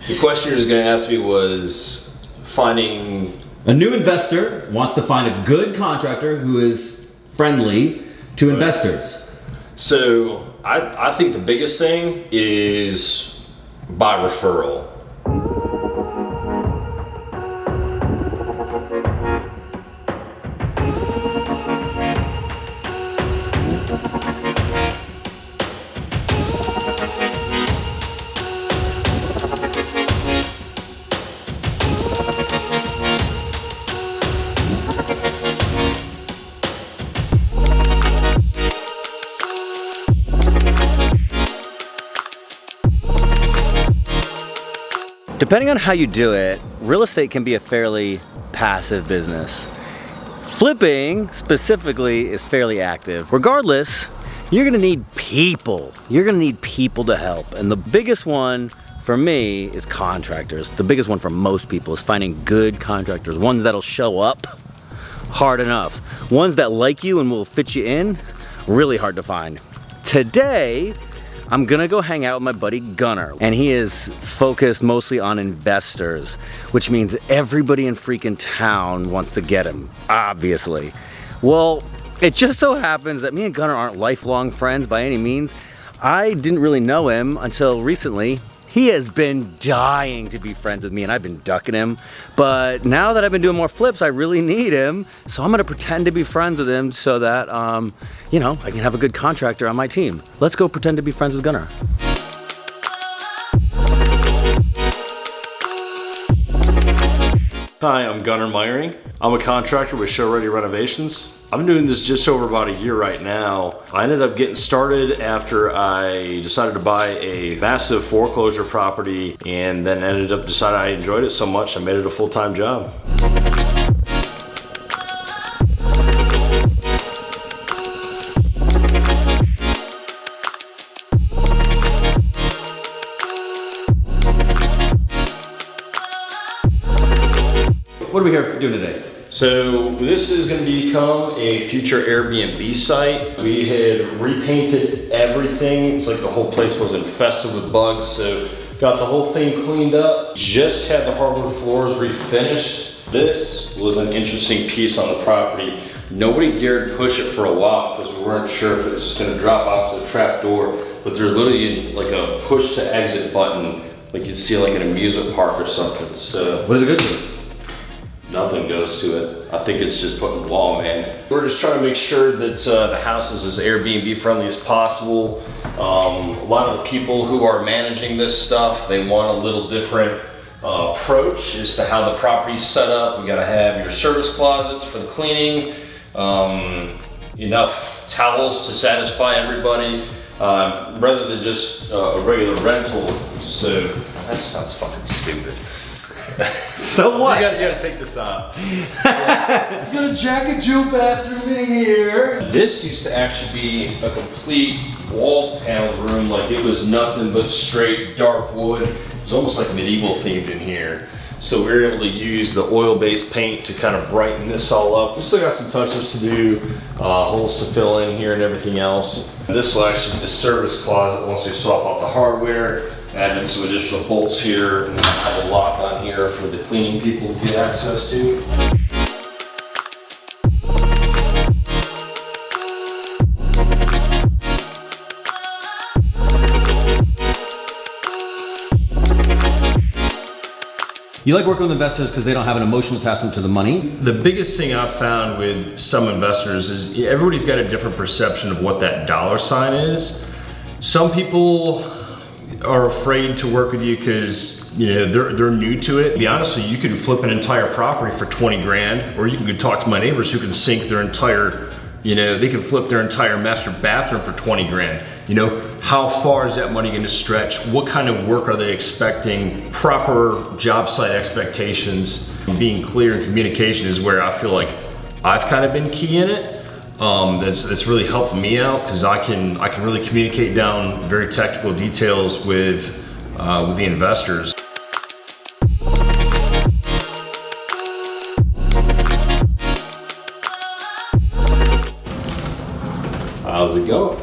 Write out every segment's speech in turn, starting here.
The question you was going to ask me was finding... A new investor wants to find a good contractor who is friendly to investors. So I think the biggest thing is by referral. Depending on how you do it, real estate can be a fairly passive business. Flipping, specifically, is fairly active. Regardless, you're gonna need people. You're gonna need people to help. And the biggest one for me is contractors. The biggest one for most people is finding good contractors, ones that'll show up hard enough. Ones that like you and will fit you in, really hard to find. Today, I'm gonna go hang out with my buddy Gunnar, and he is focused mostly on investors, which means everybody in freaking town wants to get him, obviously. Well, it just so happens that me and Gunnar aren't lifelong friends by any means. I didn't really know him until recently. He has been dying to be friends with me, and I've been ducking him. But now that I've been doing more flips, I really need him. So I'm gonna pretend to be friends with him so that, you know, I can have a good contractor on my team. Let's go pretend to be friends with Gunnar. Hi, I'm Gunnar Meyering. I'm a contractor with Show Ready Renovations. I've been doing this just over about a year right now. I ended up getting started after I decided to buy a massive foreclosure property, and then ended up deciding I enjoyed it so much I made it a full-time job. What are we here doing today? So this is going to become a future Airbnb site. We had repainted everything. It's like the whole place was infested with bugs. So got the whole thing cleaned up. Just had the hardwood floors refinished. This was an interesting piece on the property. Nobody dared push it for a while because we weren't sure if it was just going to drop out to the trap door. But there's literally like a push to exit button, like you'd see like an amusement park or something. So What is it good to? nothing goes to it. I think it's just putting wall, man. We're just trying to make sure that the house is as Airbnb friendly as possible. A lot of the people who are managing this stuff, they want a little different approach as to how the property's set up. You gotta have your service closets for the cleaning, enough towels to satisfy everybody, rather than just a regular rental. So that sounds fucking stupid. So what? You gotta take this off. You got a Jack and Jill bathroom in here. This used to actually be a complete wall panel room, like it was nothing but straight dark wood. It was almost like medieval themed in here. So we were able to use the oil-based paint to kind of brighten this all up. We still got some touch-ups to do, holes to fill in here and everything else. This will actually be the service closet once we swap out the hardware. Add in some additional bolts here, and have a lock on here for the cleaning people to get access to. You like working with investors because they don't have an emotional attachment to the money? The biggest thing I've found with some investors is everybody's got a different perception of what that dollar sign is. Some people are afraid to work with you because they're new to it. To be honest with you, you could flip an entire property for 20 grand, or you can go talk to my neighbors who can sink their entire, they can flip their entire master bathroom for 20 grand. How far is that money going to stretch? What kind of work are they expecting? Proper job site expectations, being clear in communication is where I feel like I've kind of been key in it. That's really helped me out because I can really communicate down very technical details with the investors. How's it going?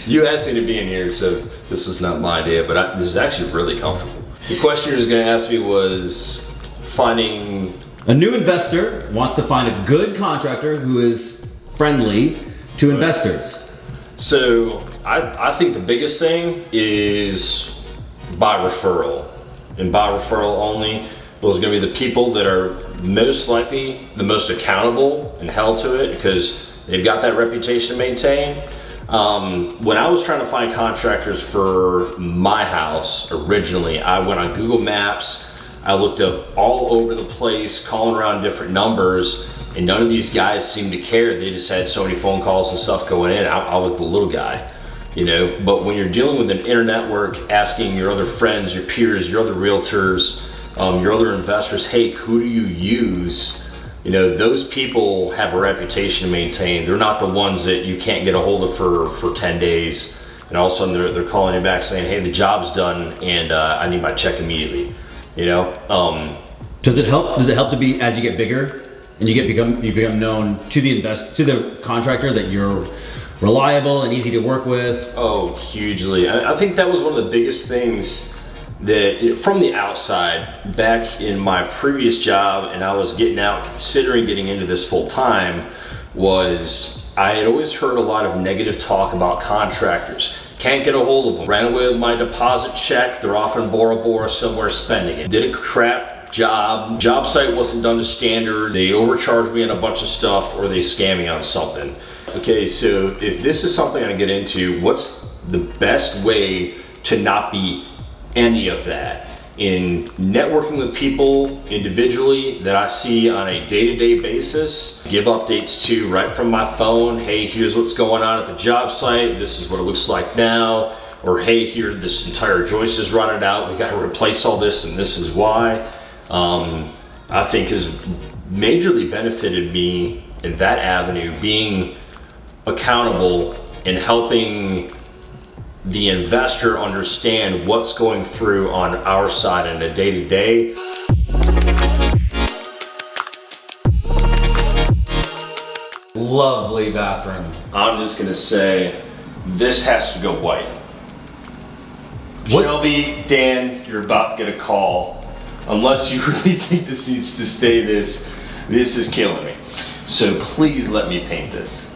You asked me to be in here, so This is not my idea, but this is actually really comfortable. The question you was gonna ask me was finding... A new investor wants to find a good contractor who is friendly to investors. So I think the biggest thing is by referral, and by referral only. Those are going to be the people that are most likely the most accountable and held to it because they've got that reputation to maintain. When I was trying to find contractors for my house originally, I went on Google Maps. I looked up all over the place, calling around different numbers, and none of these guys seemed to care. They just had so many phone calls and stuff going in. I was the little guy, you know. But when you're dealing with an internet network, asking your other friends, your peers, your other realtors, your other investors, hey, who do you use? You know, those people have a reputation to maintain. They're not the ones that you can't get a hold of for 10 days. And all of a sudden they're calling you back saying, hey, the job's done and I need my check immediately. You know? Does it help? Does it help to be, as you get bigger and you become known to the contractor that you're reliable and easy to work with? Oh, hugely. I think that was one of the biggest things that from the outside, back in my previous job, and I was getting out, considering getting into this full time, was I had always heard a lot of negative talk about contractors. Can't get a hold of them. Ran away with my deposit check. They're off in Bora Bora somewhere spending it. Did a crap job. Job site wasn't done to standard. They overcharged me on a bunch of stuff, or they scam me on something. Okay, so if this is something I get into, what's the best way to not be any of that in networking with people individually that I see on a day-to-day basis, give updates to right from my phone. Hey, here's what's going on at the job site. This is what it looks like now. Or hey, here, this entire joist is running out. We got to replace all this and this is why. I think has majorly benefited me in that avenue, being accountable and helping the investor understand what's going through on our side in a day-to-day. Lovely bathroom. I'm just gonna say, this has to go white. What? Shelby, Dan, you're about to get a call. Unless you really think this needs to stay this is killing me. So please let me paint this.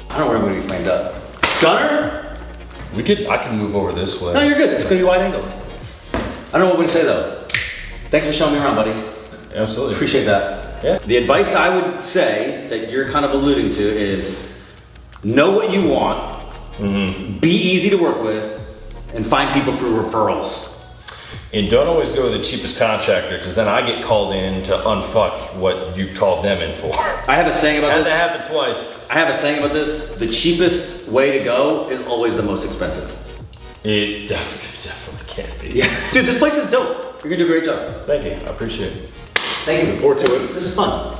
I don't know where I'm gonna be framed up. Gunner? I can move over this way. No, you're good. It's gonna be wide angle. I don't know what we're gonna say though. Thanks for showing me around, buddy. Absolutely. Appreciate that. Yeah. The advice I would say that you're kind of alluding to is know what you want, be easy to work with, and find people through referrals. And don't always go with the cheapest contractor, because then I get called in to unfuck what you called them in for. I have a saying about Had this. that happen twice. I have a saying about this. The cheapest way to go is always the most expensive. It definitely can't be. Yeah. Dude, this place is dope. You're gonna do a great job. Thank you, I appreciate it. Thank you. Look forward to it. This is fun.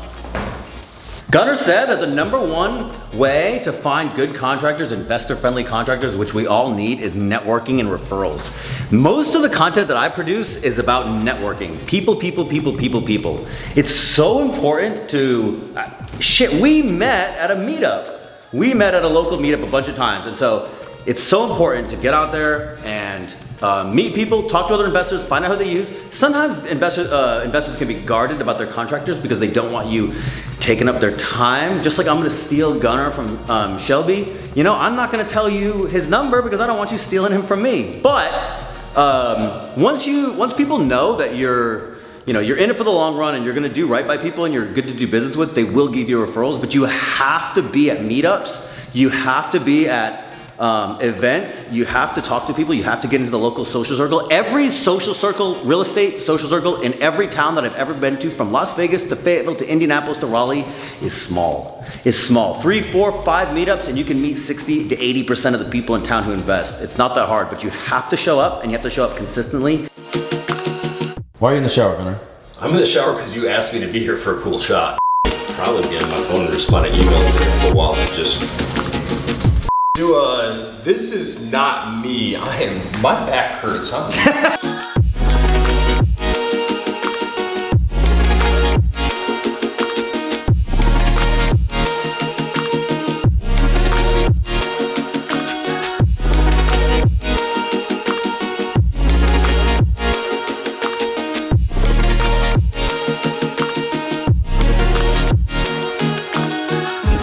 Gunner said that the #1 way to find good contractors, investor-friendly contractors, which we all need, is networking and referrals. Most of the content that I produce is about networking. People. It's so important to, we met at a meetup. We met at a local meetup a bunch of times, and so it's so important to get out there and meet people, talk to other investors, find out who they use. Sometimes investors can be guarded about their contractors because they don't want you taking up their time. Just like I'm gonna steal Gunner from Shelby. You know, I'm not gonna tell you his number because I don't want you stealing him from me. But once people know that you're in it for the long run and you're gonna do right by people and you're good to do business with, they will give you referrals. But you have to be at meetups. You have to be at events. You have to talk to people. You have to get into the local social circle. Every social circle, real estate social circle in every town that I've ever been to, from Las Vegas to Fayetteville to Indianapolis to Raleigh, is small. It's small. 3, 4, 5 meetups and you can meet 60 to 80% of the people in town who invest. It's not that hard, but you have to show up and you have to show up consistently. Why are you in the shower, Gunner? I'm in the shower because you asked me to be here for a cool shot. Probably be on my phone and respond to emails for a while. This is not me. My back hurts, huh?